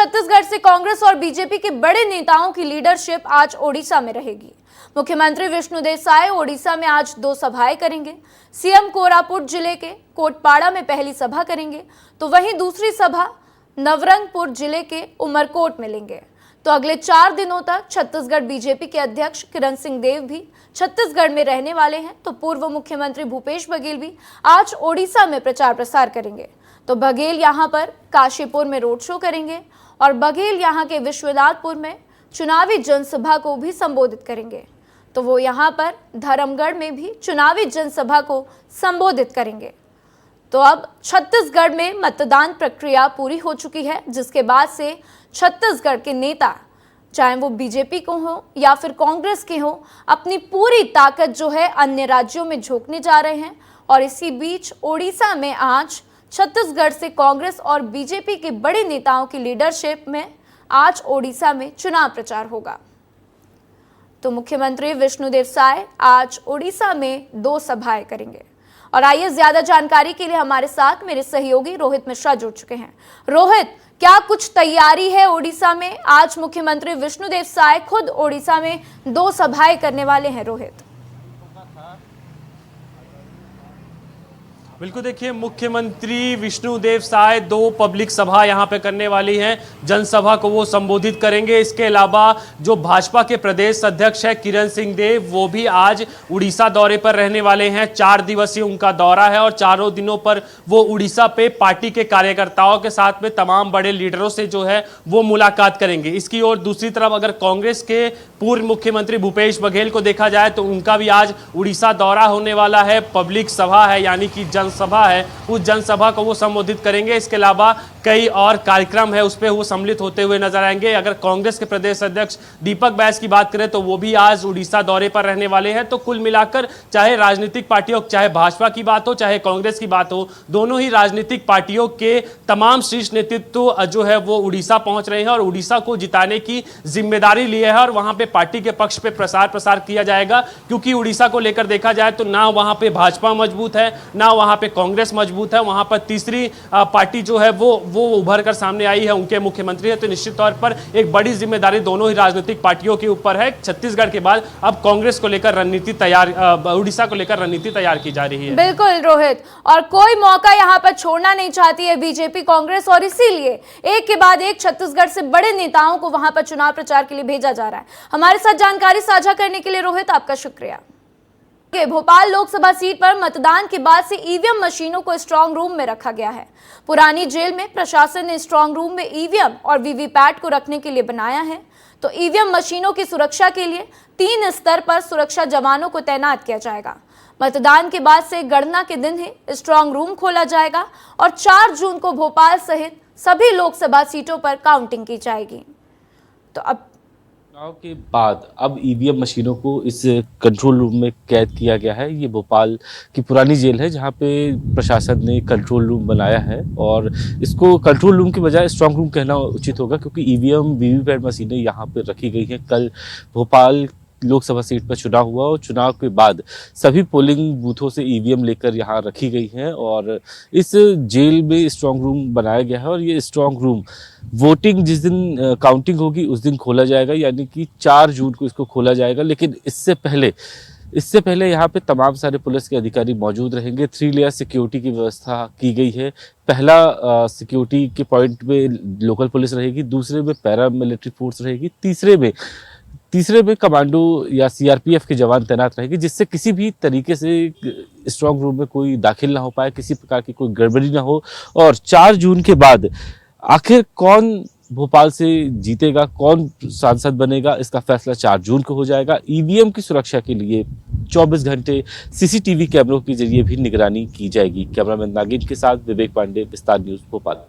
छत्तीसगढ़ से कांग्रेस और बीजेपी के बड़े नेताओं की लीडरशिप आज ओडिशा में रहेगी। मुख्यमंत्री विष्णुदेव साय ओडिशा में आज 2 सभाएं करेंगे। सीएम कोरापुट जिले के कोटपाड़ा में पहली सभा करेंगे, तो वहीं दूसरी सभा नवरंगपुर जिले के उमरकोट में लेंगे। तो अगले 4 दिनों तक छत्तीसगढ़ बीजेपी के अध्यक्ष किरण सिंह देव भी छत्तीसगढ़ में रहने वाले हैं। तो पूर्व मुख्यमंत्री भूपेश बघेल भी आज ओडिशा में प्रचार प्रसार करेंगे। तो बघेल यहां पर काशीपुर में रोड शो करेंगे और बघेल यहां के विश्वनाथपुर में चुनावी जनसभा को भी संबोधित करेंगे। तो वो यहां पर धर्मगढ़ में भी चुनावी जनसभा को संबोधित करेंगे। तो अब छत्तीसगढ़ में मतदान प्रक्रिया पूरी हो चुकी है, जिसके बाद से छत्तीसगढ़ के नेता, चाहे वो बीजेपी को हो या फिर कांग्रेस के हो, अपनी पूरी ताकत जो है अन्य राज्यों में झोंकने जा रहे हैं। और इसी बीच ओडिशा में आज छत्तीसगढ़ से कांग्रेस और बीजेपी के बड़े नेताओं की लीडरशिप में आज ओडिशा में चुनाव प्रचार होगा। तो मुख्यमंत्री विष्णुदेव साय आज ओडिशा में 2 सभाएं करेंगे। और आइए ज्यादा जानकारी के लिए हमारे साथ मेरे सहयोगी रोहित मिश्रा जुड़ चुके हैं। रोहित, क्या कुछ तैयारी है ओडिशा में? आज मुख्यमंत्री विष्णुदेव साय खुद ओडिशा में 2 सभाएं करने वाले हैं। रोहित, बिल्कुल, देखिए, मुख्यमंत्री विष्णुदेव साय 2 पब्लिक सभा यहां पे करने वाली हैं। जनसभा को वो संबोधित करेंगे। इसके अलावा जो भाजपा के प्रदेश अध्यक्ष है किरण सिंह देव, वो भी आज उड़ीसा दौरे पर रहने वाले हैं। 4 दिवसीय उनका दौरा है और चारों दिनों पर वो उड़ीसा पे पार्टी के कार्यकर्ताओं के साथ में तमाम बड़े लीडरों से जो है वो मुलाकात करेंगे। इसकी ओर दूसरी तरफ अगर कांग्रेस के पूर्व मुख्यमंत्री भूपेश बघेल को देखा जाए तो उनका भी आज उड़ीसा दौरा होने वाला है। पब्लिक सभा है, यानी कि जनसभा है, उस जनसभा को वो संबोधित करेंगे। इसके अलावा कई और कार्यक्रम है, उस पर वो सम्मिलित होते हुए नजर आएंगे। अगर कांग्रेस के प्रदेश अध्यक्ष दीपक बैस की बात करें तो वो भी आज उड़ीसा दौरे पर रहने वाले हैं। तो कुल मिलाकर चाहे राजनीतिक पार्टियों, चाहे भाजपा की बात हो चाहे कांग्रेस की बात हो, दोनों ही राजनीतिक पार्टियों के तमाम शीर्ष नेतृत्व जो है वो उड़ीसा पहुंच रहे हैं और उड़ीसा को जिताने की जिम्मेदारी ली है और वहां पे पार्टी के पक्ष पे प्रसार किया जाएगा। क्योंकि उड़ीसा को लेकर देखा जाए तो ना वहां पे भाजपा मजबूत है, ना वहां पे कांग्रेस मजबूत है। वहां पर तीसरी पार्टी जो है वो उभर कर सामने आई है, उनके मुख्यमंत्री है। तो निश्चित तौर पर एक बड़ी जिम्मेदारी दोनों ही राजनीतिक पार्टियों के ऊपर है। छत्तीसगढ़ के बाद अब कांग्रेस को लेकर रणनीति तैयार, उड़ीसा को लेकर रणनीति तैयार की जा रही है। बिल्कुल रोहित, और कोई मौका यहाँ पर छोड़ना नहीं चाहती है बीजेपी कांग्रेस, और इसीलिए एक के बाद एक छत्तीसगढ़ से बड़े नेताओं को वहां पर चुनाव प्रचार के लिए भेजा जा रहा है। हमारे साथ जानकारी साझा करने के लिए रोहित, आपका शुक्रिया। भोपाल लोकसभा सीट पर मतदान के बाद से ईवीएम मशीनों को स्ट्रांग रूम में रखा गया है। पुरानी जेल में प्रशासन ने स्ट्रांग रूम में ईवीएम और वीवीपैट को रखने के लिए बनाया है। तो ईवीएम मशीनों की सुरक्षा के लिए 3 स्तर पर सुरक्षा जवानों को तैनात किया जाएगा। मतदान के बाद से गणना के दिन ही स्ट्रांग रूम खोला जाएगा और 4 जून को भोपाल सहित सभी लोकसभा सीटों पर काउंटिंग की जाएगी। तो अब चुनाव के बाद अब ईवीएम मशीनों को इस कंट्रोल रूम में कैद किया गया है। ये भोपाल की पुरानी जेल है जहां पे प्रशासन ने कंट्रोल रूम बनाया है और इसको कंट्रोल रूम की बजाय स्ट्रांग रूम कहना उचित होगा, क्योंकि ईवीएम वीवीपैट मशीनें यहाँ पे रखी गई हैं। कल भोपाल लोकसभा सीट पर चुनाव हुआ और चुनाव के बाद सभी पोलिंग बूथों से ईवीएम लेकर यहाँ रखी गई हैं और इस जेल में स्ट्रांग रूम बनाया गया है। और ये स्ट्रांग रूम वोटिंग जिस दिन काउंटिंग होगी उस दिन खोला जाएगा, यानी कि 4 जून को इसको खोला जाएगा। लेकिन इससे पहले यहाँ पे तमाम सारे पुलिस के अधिकारी मौजूद रहेंगे। 3 लेयर सिक्योरिटी की व्यवस्था की गई है। पहला सिक्योरिटी के पॉइंट में लोकल पुलिस रहेगी, दूसरे में पैरा मिलिट्री फोर्स रहेगी, तीसरे में कमांडो या सीआरपीएफ के जवान तैनात रहेंगे, जिससे किसी भी तरीके से स्ट्रांग रूम में कोई दाखिल ना हो पाए, किसी प्रकार की कोई गड़बड़ी ना हो। और 4 जून के बाद आखिर कौन भोपाल से जीतेगा, कौन सांसद बनेगा, इसका फैसला 4 जून को हो जाएगा। ईवीएम की सुरक्षा के लिए 24 घंटे सीसीटीवी कैमरों के जरिए भी निगरानी की जाएगी। कैमरामैन नागिन के साथ विवेक पांडे, विस्तार न्यूज, भोपाल।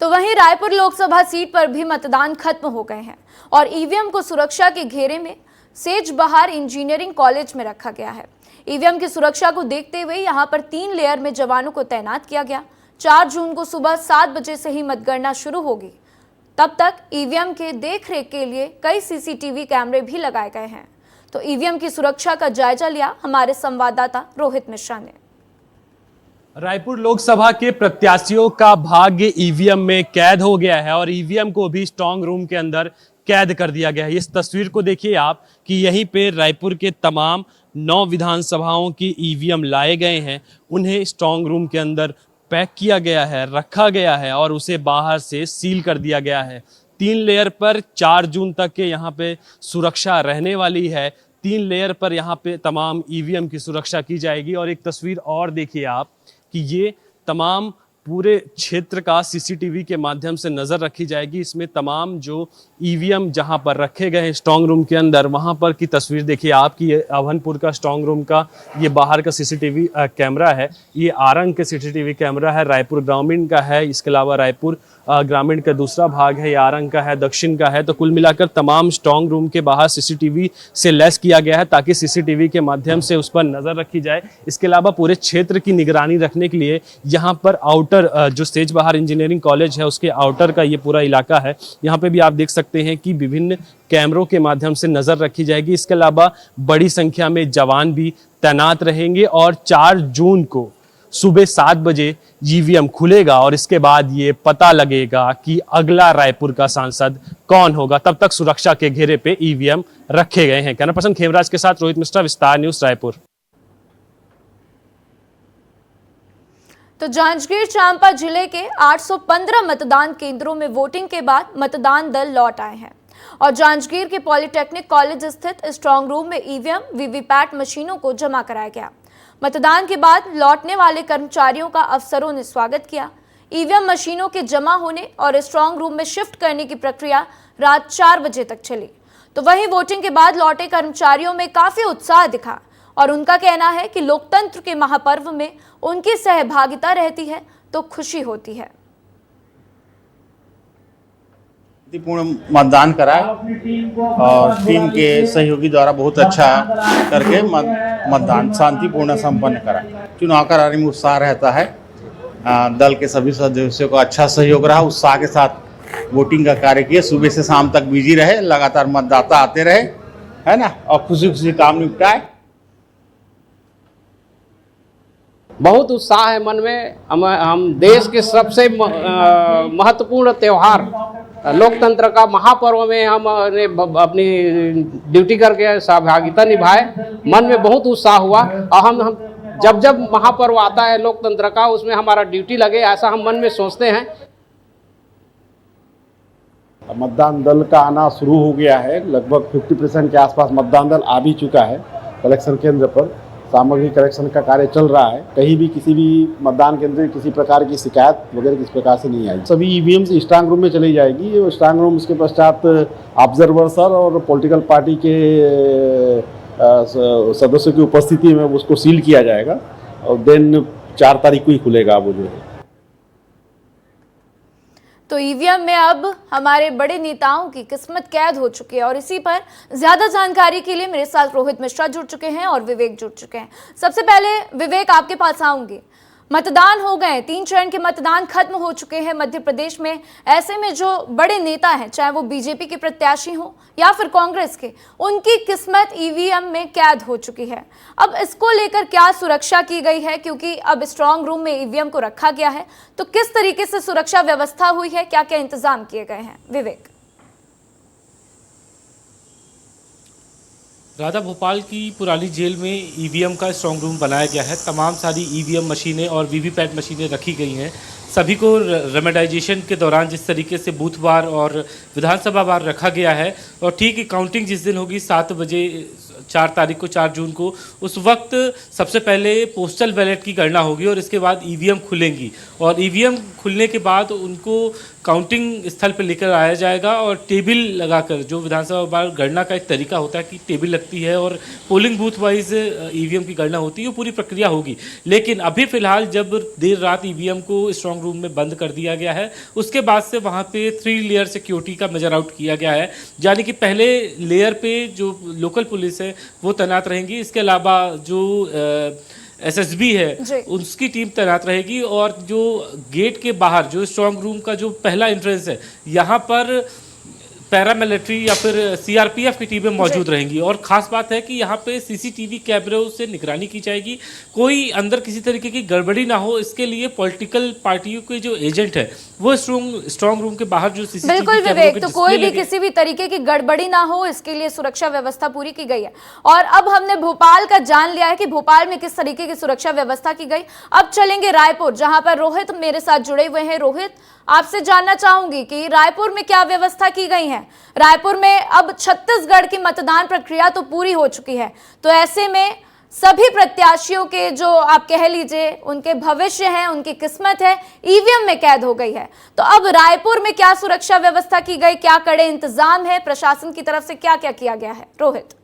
तो वहीं रायपुर लोकसभा सीट पर भी मतदान खत्म हो गए हैं और ईवीएम को सुरक्षा के घेरे में सेजबहार इंजीनियरिंग कॉलेज में रखा गया है। ईवीएम की सुरक्षा को देखते हुए यहां पर 3 लेयर में जवानों को तैनात किया गया। 4 जून को सुबह 7 बजे से ही मतगणना शुरू होगी। तब तक ईवीएम के देखरेख के लिए कई सीसीटीवी कैमरे भी लगाए गए हैं। तो ईवीएम की सुरक्षा का जायजा लिया हमारे संवाददाता रोहित मिश्रा ने। रायपुर लोकसभा के प्रत्याशियों का भाग्य ईवीएम में कैद हो गया है और ईवीएम को भी स्ट्रांग रूम के अंदर कैद कर दिया गया है। इस तस्वीर को देखिए आप कि यहीं पे रायपुर के तमाम 9 विधानसभाओं की ईवीएम लाए गए हैं, उन्हें स्ट्रांग रूम के अंदर पैक किया गया है, रखा गया है और उसे बाहर से सील कर दिया गया है। 3 लेयर पर 4 जून तक के यहाँ पे सुरक्षा रहने वाली है। 3 लेयर पर यहाँ पे तमाम ईवीएम की सुरक्षा की जाएगी। और एक तस्वीर और देखिए आप कि ये तमाम पूरे क्षेत्र का सीसीटीवी के माध्यम से नज़र रखी जाएगी। इसमें तमाम जो ईवीएम जहां पर रखे गए हैं स्ट्रांग रूम के अंदर, वहां पर की तस्वीर देखिए आप कि ये अभनपुर का स्ट्रांग रूम का ये बाहर का सीसीटीवी कैमरा है, ये आरंग के सीसीटीवी कैमरा है, रायपुर ग्रामीण का है, इसके अलावा रायपुर ग्रामीण का दूसरा भाग है, ये आरंग का है, दक्षिण का है। तो कुल मिलाकर तमाम स्ट्रांग रूम के बाहर सीसीटीवी से लैस किया गया है ताकि सीसीटीवी के माध्यम से उस पर नज़र रखी जाए। इसके अलावा पूरे क्षेत्र की निगरानी रखने के लिए यहाँ पर आउटर जो सेज बहार इंजीनियरिंग कॉलेज है उसके आउटर का ये पूरा इलाका है, यहाँ पे भी आप देख सकते हैं कि विभिन्न कैमरों के माध्यम से नज़र रखी जाएगी। इसके अलावा बड़ी संख्या में जवान भी तैनात रहेंगे और 4 जून को सुबह 7 बजे ईवीएम खुलेगा और इसके बाद ये पता लगेगा कि अगला रायपुर का सांसद कौन होगा। तब तक सुरक्षा के घेरे पे ईवीएम रखे गए हैं। कैमरा पर्सन खेमराज के साथ रोहित मिश्रा, विस्तार न्यूज, रायपुर। तो जांजगीर चांपा जिले के 815 मतदान केंद्रों में वोटिंग के बाद मतदान दल लौट आए हैं और जांजगीर के पॉलिटेक्निक कॉलेज स्थित स्ट्रांग रूम में ईवीएम वीवीपैट मशीनों को जमा कराया गया। मतदान के बाद लौटने वाले कर्मचारियों का अफसरों ने स्वागत किया। ईवीएम मशीनों के जमा होने और स्ट्रांग रूम में शिफ्ट करने की प्रक्रिया रात 4 बजे तक चली। तो वहीं वोटिंग के बाद लौटे कर्मचारियों में काफी उत्साह दिखा और उनका कहना है कि लोकतंत्र के महापर्व में उनकी सहभागिता रहती है तो खुशी होती है। पूर्ण मतदान कराए और टीम के सहयोगी द्वारा बहुत अच्छा करके मतदान शांतिपूर्ण संपन्न कराए। चुनाव कराने में उत्साह रहता है। दल के सभी सदस्यों को अच्छा सहयोग रहा, उत्साह के साथ वोटिंग का कार्य किए। सुबह से शाम तक बिजी रहे, लगातार मतदाता आते रहे, है ना, और खुशी खुशी काम निपटाए। बहुत उत्साह है मन में। हम देश के सबसे महत्वपूर्ण त्यौहार लोकतंत्र का महापर्व में हमने अपनी ड्यूटी करके सहभागिता निभाए। मन में बहुत उत्साह हुआ और हम जब महापर्व आता है लोकतंत्र का, उसमें हमारा ड्यूटी लगे, ऐसा हम मन में सोचते हैं। मतदान दल का आना शुरू हो गया है। लगभग 50% के आसपास मतदान दल आ भी चुका है। कलेक्शन केंद्र पर सामग्री कलेक्शन का कार्य चल रहा है। कहीं भी किसी भी मतदान केंद्र में किसी प्रकार की शिकायत वगैरह किस प्रकार से नहीं आई। सभी ईवीएम से स्ट्रांग रूम में चली जाएगी। स्ट्रांग रूम उसके पश्चात ऑब्जर्वर सर और पॉलिटिकल पार्टी के सदस्यों की उपस्थिति में उसको सील किया जाएगा और देन 4 तारीख को ही खुलेगा वो जो है। तो ईवीएम में अब हमारे बड़े नेताओं की किस्मत कैद हो चुकी है और इसी पर ज्यादा जानकारी के लिए मेरे साथ रोहित मिश्रा जुड़ चुके हैं और विवेक जुड़ चुके हैं। सबसे पहले विवेक, आपके पास आऊंगी। मतदान हो गए, 3 चरण के मतदान खत्म हो चुके हैं मध्य प्रदेश में। ऐसे में जो बड़े नेता हैं, चाहे वो बीजेपी के प्रत्याशी हो या फिर कांग्रेस के, उनकी किस्मत ईवीएम में कैद हो चुकी है। अब इसको लेकर क्या सुरक्षा की गई है, क्योंकि अब स्ट्रांग रूम में ईवीएम को रखा गया है, तो किस तरीके से सुरक्षा व्यवस्था हुई है, क्या क्या इंतजाम किए गए हैं? विवेक। राधा, भोपाल की पुरानी जेल में ईवीएम का स्ट्रांग रूम बनाया गया है। तमाम सारी ईवीएम मशीनें और वीवीपैट मशीनें रखी गई हैं। सभी को रेमेडाइजेशन के दौरान जिस तरीके से बूथ बार और विधानसभा बार रखा गया है, और ठीक काउंटिंग जिस दिन होगी 7 बजे 4 तारीख को, 4 जून को, उस वक्त सबसे पहले पोस्टल बैलेट की गणना होगी और इसके बाद ईवीएम खुलेंगी और ईवीएम खुलने के बाद उनको काउंटिंग स्थल पर लेकर आया जाएगा और टेबल लगाकर, जो विधानसभा बार गणना का एक तरीका होता है कि टेबल लगती है और पोलिंग बूथ वाइज ईवीएम की गणना होती है, वो पूरी प्रक्रिया होगी। लेकिन अभी फिलहाल जब देर रात ईवीएम को स्ट्रांग रूम में बंद कर दिया गया है, उसके बाद से वहाँ पे 3 लेयर सिक्योरिटी का मेजर आउट किया गया है। यानी कि पहले लेयर पे जो लोकल पुलिस है वो तैनात रहेंगी, इसके अलावा जो एसएसबी है उसकी टीम तैनात रहेगी और जो गेट के बाहर जो स्ट्रांग रूम का जो पहला एंट्रेंस है, यहाँ पर पैरामिलिट्री या फिर सीआरपीएफ की टीमें मौजूद रहेंगी। और ख़ास बात है कि यहाँ पे सीसीटीवी कैमरों से निगरानी की जाएगी, कोई अंदर किसी तरीके की गड़बड़ी ना हो, इसके लिए पॉलिटिकल पार्टियों के जो एजेंट है वो स्ट्रॉन्ग रूम के बाहर जो सीसीटीवी बिल्कुल विवेक, तो कोई भी किसी भी तरीके की गड़बड़ी ना हो, इसके लिए सुरक्षा व्यवस्था पूरी की गई है। और अब हमने भोपाल का जान लिया है कि भोपाल में किस तरीके की सुरक्षा व्यवस्था की गई। अब चलेंगे रायपुर, जहां पर रोहित मेरे साथ जुड़े हुए हैं। रोहित, आपसे जानना चाहूंगी कि रायपुर में क्या व्यवस्था की गई है। रायपुर में अब छत्तीसगढ़ की मतदान प्रक्रिया तो पूरी हो चुकी है, तो ऐसे में सभी प्रत्याशियों के जो आप कह लीजिए उनके भविष्य हैं, उनकी किस्मत है, ईवीएम में कैद हो गई है। तो अब रायपुर में क्या सुरक्षा व्यवस्था की गई, क्या कड़े इंतजाम है, प्रशासन की तरफ से क्या क्या किया गया है? रोहित।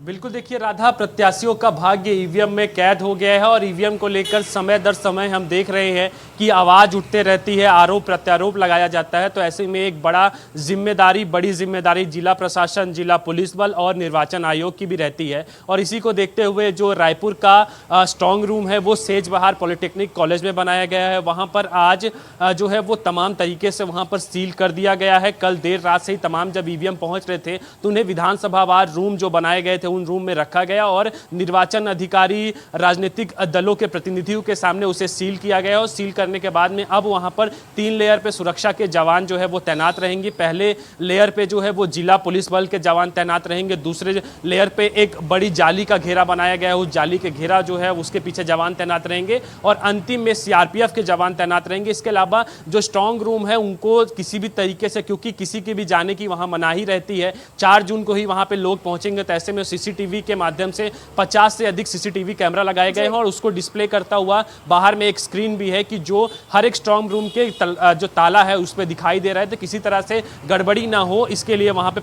बिल्कुल, देखिए राधा, प्रत्याशियों का भाग्य ईवीएम में कैद हो गया है और ईवीएम को लेकर समय दर समय हम देख रहे हैं कि आवाज़ उठते रहती है, आरोप प्रत्यारोप लगाया जाता है। तो ऐसे में एक बड़ी जिम्मेदारी जिला प्रशासन, जिला पुलिस बल और निर्वाचन आयोग की भी रहती है। और इसी को देखते हुए जो रायपुर का स्ट्रांग रूम है वो सेज बहार पॉलिटेक्निक कॉलेज में बनाया गया है। वहाँ पर आज जो है वो तमाम तरीके से वहाँ पर सील कर दिया गया है। कल देर रात से ही तमाम जब ईवीएम पहुँच रहे थे तो उन्हें विधानसभावार रूम जो बनाए गए थे उन रूम में रखा गया और निर्वाचन अधिकारी, राजनीतिक दलों के प्रतिनिधियों के सामने उसे सील किया गया। और सील करने के बाद में अब वहां पर 3 लेयर पे सुरक्षा के जवान जो है वो तैनात रहेंगे। पहले लेयर पे जो है वो जिला पुलिस बल के जवान तैनात रहेंगे। दूसरे लेयर पे एक बड़ी जाली का घेरा बनाया गया है, उस जाली के घेरा जो है उसके पीछे जवान तैनात रहेंगे और अंतिम में सीआरपीएफ के जवान तैनात रहेंगे। इसके अलावा जो स्ट्रांग रूम है उनको किसी भी तरीके से, क्योंकि किसी की भी जाने की वहां मनाही रहती है, 4 जून को ही वहां पे लोग पहुंचेंगे, तो ऐसे में सीसीटीवी के माध्यम से 50 से अधिक सीसीटीवी कैमरा लगाए गए हैं और उसको डिस्प्ले करता हुआ बाहर में एक स्क्रीन भी है कि जो हर एक स्ट्रांग रूम के जो ताला है उस पर दिखाई दे रहा है। तो किसी तरह से गड़बड़ी ना हो, इसके लिए वहां पे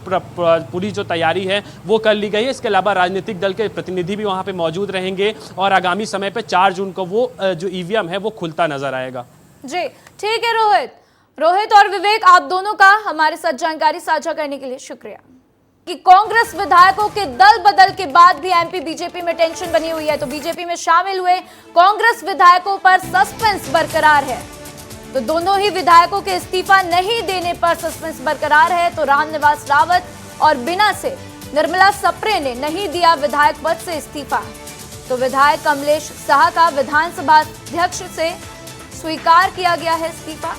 पूरी जो तैयारी है वो कर ली गई है। इसके अलावा राजनीतिक दल के प्रतिनिधि भी वहां पे मौजूद रहेंगे और आगामी समय पे 4 जून को वो जो ईवीएम है वो खुलता नजर आएगा। जी ठीक है रोहित और विवेक, आप दोनों का हमारे साथ जानकारी साझा करने के लिए शुक्रिया। कि कांग्रेस विधायकों के दल बदल के बाद भी एमपी बीजेपी में टेंशन बनी हुई है, तो बीजेपी में शामिल हुए कांग्रेस विधायकों पर सस्पेंस बरकरार है। तो दोनों ही विधायकों के इस्तीफा नहीं देने पर सस्पेंस बरकरार है। तो रामनिवास रावत और बिना से निर्मला सप्रे ने नहीं दिया विधायक पद से इस्तीफा। तो विधायक कमलेश शाह का विधानसभा अध्यक्ष से स्वीकार किया गया है इस्तीफा।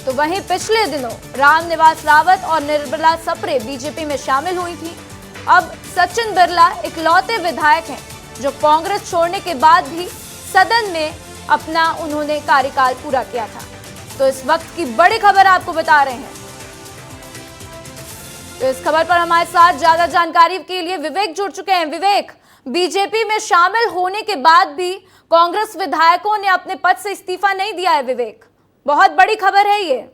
तो वहीं पिछले दिनों रामनिवास रावत और निर्मला सप्रे बीजेपी में शामिल हुई थी। अब सचिन बिरला इकलौते विधायक हैं जो कांग्रेस छोड़ने के बाद भी सदन में अपना उन्होंने कार्यकाल पूरा किया था। तो इस वक्त की बड़ी खबर आपको बता रहे हैं। तो इस खबर पर हमारे साथ ज्यादा जानकारी के लिए विवेक जुड़ चुके हैं। विवेक, बीजेपी में शामिल होने के बाद भी कांग्रेस विधायकों ने अपने पद से इस्तीफा नहीं दिया है। विवेक, बहुत बड़ी खबर है ये।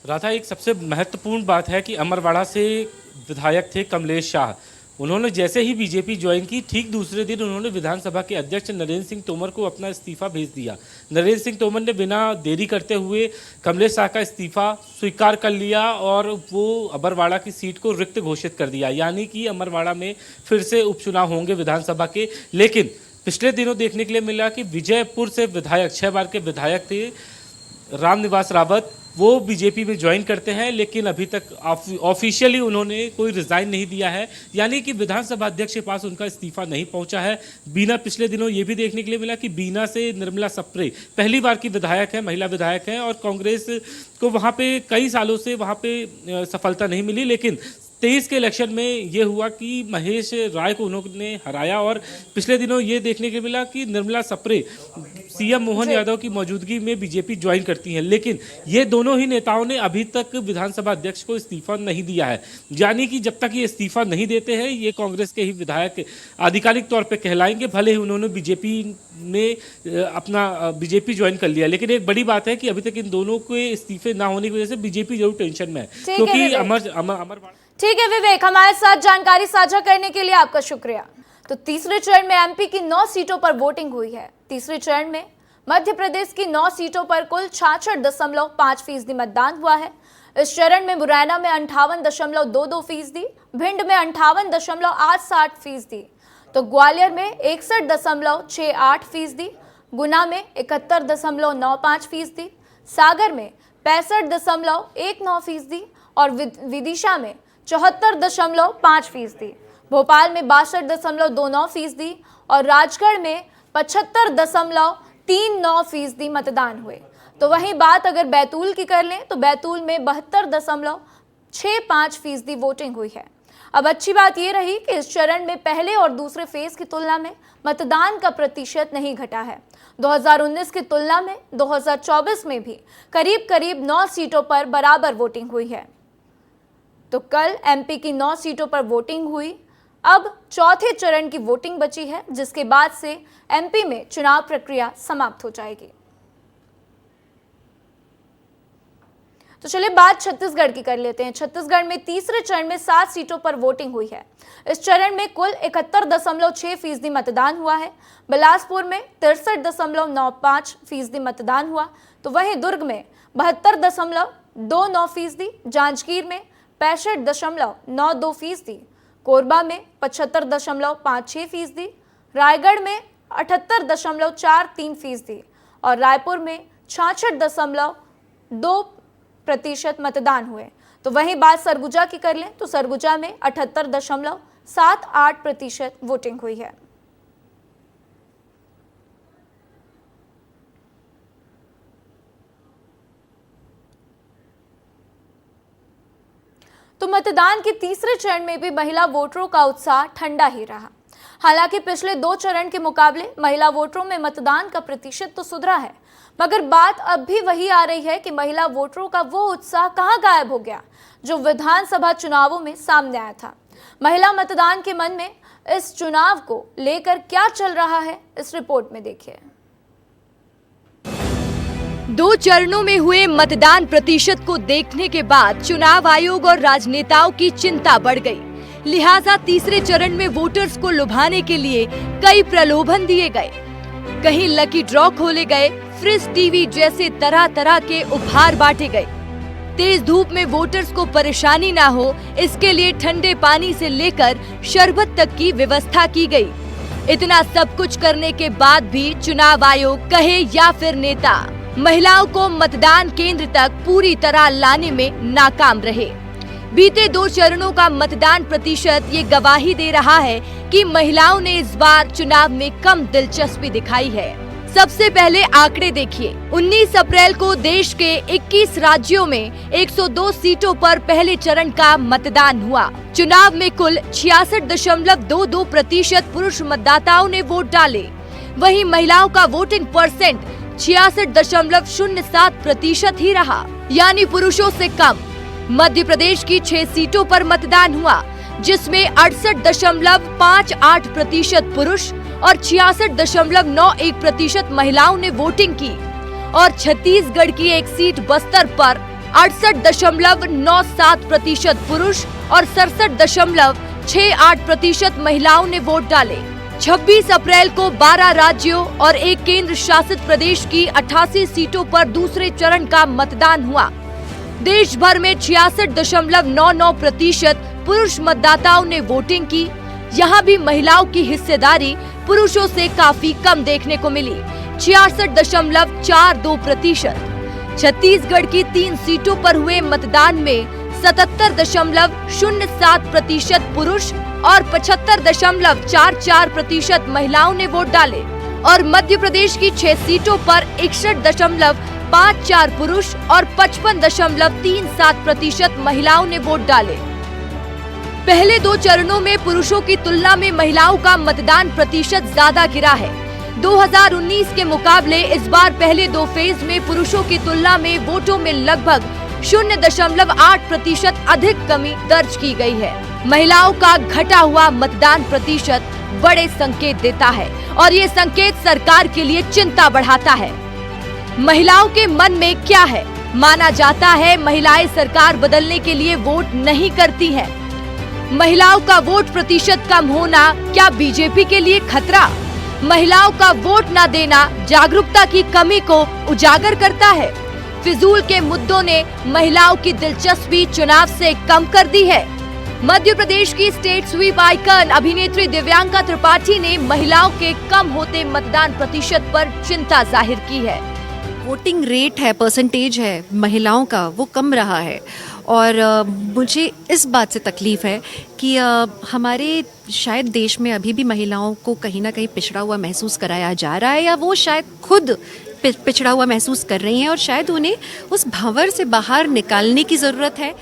राधा, एक सबसे महत्वपूर्ण बात है कि अमरवाड़ा से विधायक थे कमलेश शाह। उन्होंने जैसे ही बीजेपी ज्वाइन की, ठीक दूसरे दिन उन्होंने विधानसभा के अध्यक्ष नरेंद्र सिंह तोमर को अपना इस्तीफा भेज दिया। नरेंद्र सिंह तोमर ने बिना देरी करते हुए कमलेश शाह का इस्तीफा स्वीकार कर लिया और वो अमरवाड़ा की सीट को रिक्त घोषित कर दिया। यानी कि अमरवाड़ा में फिर से उपचुनाव होंगे विधानसभा के। लेकिन पिछले दिनों देखने के लिए मिला कि विजयपुर से विधायक, 6 बार के विधायक थे रामनिवास रावत, वो बीजेपी में ज्वाइन करते हैं, लेकिन अभी तक ऑफिशियली उन्होंने कोई रिजाइन नहीं दिया है। यानी कि विधानसभा अध्यक्ष के पास उनका इस्तीफा नहीं पहुंचा है। बीना, पिछले दिनों ये भी देखने के लिए मिला कि बीना से निर्मला सप्रे पहली बार की विधायक है, महिला विधायक हैं और कांग्रेस को वहाँ पे कई सालों से वहाँ पे सफलता नहीं मिली। लेकिन 23 के इलेक्शन में ये हुआ कि महेश राय को उन्होंने हराया और पिछले दिनों ये देखने के मिला कि निर्मला सप्रे सीएम मोहन यादव की मौजूदगी में बीजेपी ज्वाइन करती हैं। लेकिन ये दोनों ही नेताओं ने अभी तक विधानसभा अध्यक्ष को इस्तीफा नहीं दिया है। यानी कि जब तक ये इस्तीफा नहीं देते हैं ये कांग्रेस के ही विधायक आधिकारिक तौर पर कहलाएंगे, भले ही उन्होंने बीजेपी में अपना बीजेपी ज्वाइन कर लिया। लेकिन एक बड़ी बात है कि अभी तक इन दोनों के इस्तीफे ना होने की वजह से बीजेपी जरूर टेंशन में है, क्योंकि अमरवाड़ा। ठीक है विवेक, हमारे साथ जानकारी साझा करने के लिए आपका शुक्रिया। तो तीसरे चरण में एमपी की 9 सीटों पर वोटिंग हुई है। तीसरे चरण में मध्य प्रदेश की 9 सीटों पर कुल 66.5% मतदान हुआ है। इस चरण में मुरैना में 58.22%, भिंड में 58.88%, तो ग्वालियर में 61.68%, गुना में 71.95%, सागर में 65.19% और विदिशा में 74.5%, भोपाल में 62.29% और राजगढ़ में 75.39% मतदान हुए। तो वहीं बात अगर बैतूल की कर लें तो बैतूल में 72.65% वोटिंग हुई है। अब अच्छी बात यह रही कि इस चरण में पहले और दूसरे फेज की तुलना में मतदान का प्रतिशत नहीं घटा है। 2019 की तुलना में 2024 में भी करीब करीब 9 सीटों पर बराबर वोटिंग हुई है। तो कल एमपी की 9 सीटों पर वोटिंग हुई। अब चौथे चरण की वोटिंग बची है, जिसके बाद से एमपी में चुनाव प्रक्रिया समाप्त हो जाएगी। तो चलिए बात छत्तीसगढ़ की कर लेते हैं। छत्तीसगढ़ में तीसरे चरण में 7 सीटों पर वोटिंग हुई है। इस चरण में कुल 71.6% मतदान हुआ है। बिलासपुर में 63.95% मतदान हुआ। तो वहीं दुर्ग में 72.29%, जांजगीर में 65.92%, कोरबा में 75.56%, रायगढ़ में 78.43% और रायपुर में 66.2% मतदान हुए। तो वहीं बात सरगुजा की कर लें तो सरगुजा में 78.78% वोटिंग हुई है। तो मतदान के तीसरे चरण में भी महिला वोटरों का उत्साह ठंडा ही रहा। हालांकि पिछले 2 चरण के मुकाबले महिला वोटरों में मतदान का प्रतिशत तो सुधरा है, मगर बात अब भी वही आ रही है कि महिला वोटरों का वो उत्साह कहां गायब हो गया जो विधानसभा चुनावों में सामने आया था। महिला मतदान के मन में इस चुनाव को लेकर क्या चल रहा है, इस रिपोर्ट में देखिए। 2 चरणों में हुए मतदान प्रतिशत को देखने के बाद चुनाव आयोग और राजनेताओं की चिंता बढ़ गई। लिहाजा तीसरे चरण में वोटर्स को लुभाने के लिए कई प्रलोभन दिए गए। कहीं लकी ड्रॉ खोले गए, फ्रिज टीवी जैसे तरह तरह के उपहार बांटे गए। तेज धूप में वोटर्स को परेशानी ना हो, इसके लिए ठंडे पानी से लेकर शरबत तक की व्यवस्था की गई। इतना सब कुछ करने के बाद भी चुनाव आयोग कहे या फिर नेता महिलाओं को मतदान केंद्र तक पूरी तरह लाने में नाकाम रहे। बीते 2 चरणों का मतदान प्रतिशत ये गवाही दे रहा है कि महिलाओं ने इस बार चुनाव में कम दिलचस्पी दिखाई है। सबसे पहले आंकड़े देखिए। 19 अप्रैल को देश के 21 राज्यों में 102 सीटों पर पहले चरण का मतदान हुआ। चुनाव में कुल 66.22% पुरुष मतदाताओं ने वोट डाले। वहीं महिलाओं का वोटिंग परसेंट 66.07% ही रहा, यानी पुरुषों से कम। मध्य प्रदेश की 6 सीटों पर मतदान हुआ, जिसमें 68.58% पुरुष और 66.91% महिलाओं ने वोटिंग की। और छत्तीसगढ़ की एक सीट बस्तर पर 68.97% पुरुष और 67.68% महिलाओं ने वोट डाले। 26 अप्रैल को 12 राज्यों और एक केंद्र शासित प्रदेश की 88 सीटों पर दूसरे चरण का मतदान हुआ। देश भर में 66.99% पुरुष मतदाताओं ने वोटिंग की। यहाँ भी महिलाओं की हिस्सेदारी पुरुषों से काफी कम देखने को मिली, 66.42%। छत्तीसगढ़ की 3 सीटों पर हुए मतदान में 77.07% पुरुष और 75.44% महिलाओं ने वोट डाले। और मध्य प्रदेश की 6 सीटों पर 61.54 पुरुष और 55.37% महिलाओं ने वोट डाले। पहले 2 चरणों में पुरुषों की तुलना में महिलाओं का मतदान प्रतिशत ज्यादा गिरा है। 2019 के मुकाबले इस बार पहले 2 फेज में पुरुषों की तुलना में वोटों में लगभग 0.8% अधिक कमी दर्ज की गई है। महिलाओं का घटा हुआ मतदान प्रतिशत बड़े संकेत देता है और ये संकेत सरकार के लिए चिंता बढ़ाता है। महिलाओं के मन में क्या है? माना जाता है महिलाएं सरकार बदलने के लिए वोट नहीं करती हैं। महिलाओं का वोट प्रतिशत कम होना क्या बीजेपी के लिए खतरा? महिलाओं का वोट न देना जागरूकता की कमी को उजागर करता है। फिजूल के मुद्दों ने महिलाओं की दिलचस्पी चुनाव से कम कर दी है। मध्य प्रदेश की स्टेट स्वीप आइकन अभिनेत्री दिव्यांका त्रिपाठी ने महिलाओं के कम होते मतदान प्रतिशत पर चिंता जाहिर की है। वोटिंग रेट है, परसेंटेज है महिलाओं का, वो कम रहा है और मुझे इस बात से तकलीफ़ है कि हमारे शायद देश में अभी भी महिलाओं को कहीं ना कहीं पिछड़ा हुआ महसूस कराया जा रहा है, या वो शायद खुद पिछड़ा हुआ महसूस कर रही हैं और शायद उन्हें उस भंवर से बाहर निकालने की ज़रूरत है।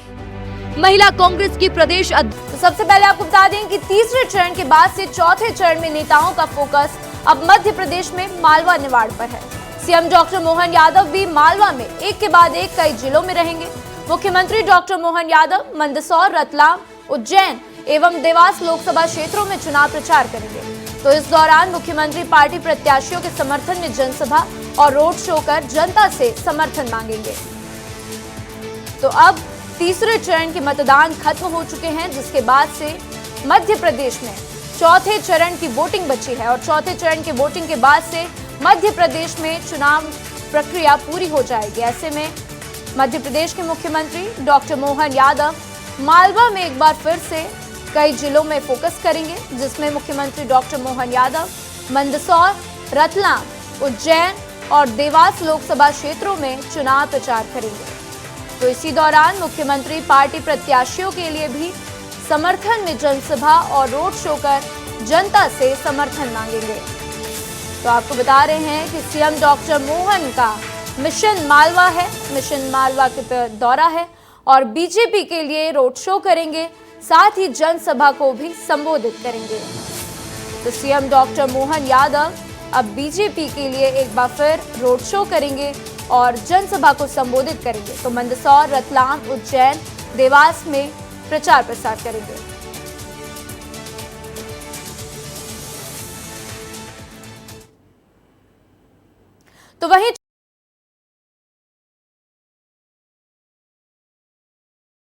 महिला कांग्रेस की प्रदेश तो सबसे पहले आपको बता दें कि तीसरे चरण के बाद से चौथे चरण में नेताओं का फोकस अब मध्य प्रदेश में मालवा निवाड़ पर है। सीएम डॉक्टर मोहन यादव भी मालवा में एक के बाद एक कई जिलों में रहेंगे। मुख्यमंत्री डॉक्टर मोहन यादव मंदसौर, रतलाम, उज्जैन एवं देवास लोकसभा क्षेत्रों में चुनाव प्रचार करेंगे। तो इस दौरान मुख्यमंत्री पार्टी प्रत्याशियों के समर्थन में जनसभा और रोड शो कर जनता से समर्थन मांगेंगे। तो अब तीसरे चरण के मतदान खत्म हो चुके हैं, जिसके बाद से मध्य प्रदेश में चौथे चरण की वोटिंग बची है और चौथे चरण की वोटिंग के बाद से मध्य प्रदेश में चुनाव प्रक्रिया पूरी हो जाएगी। ऐसे में मध्य प्रदेश के मुख्यमंत्री डॉक्टर मोहन यादव मालवा में एक बार फिर से कई जिलों में फोकस करेंगे, जिसमें मुख्यमंत्री डॉक्टर मोहन यादव मंदसौर, रतलाम, उज्जैन और देवास लोकसभा क्षेत्रों में चुनाव प्रचार करेंगे। तो इसी दौरान मुख्यमंत्री पार्टी प्रत्याशियों के लिए भी समर्थन में जनसभा और रोड शो कर जनता से समर्थन मांगेंगे। तो आपको बता रहे हैं कि सीएम डॉक्टर मोहन का मिशन मालवा है, मिशन मालवा के दौरा है और बीजेपी के लिए रोड शो करेंगे, साथ ही जनसभा को भी संबोधित करेंगे। तो सीएम डॉक्टर मोहन यादव अब बीजेपी के लिए एक बार फिर रोड शो करेंगे और जनसभा को संबोधित करेंगे। तो मंदसौर, रतलाम, उज्जैन, देवास में प्रचार प्रसार करेंगे। तो वहीं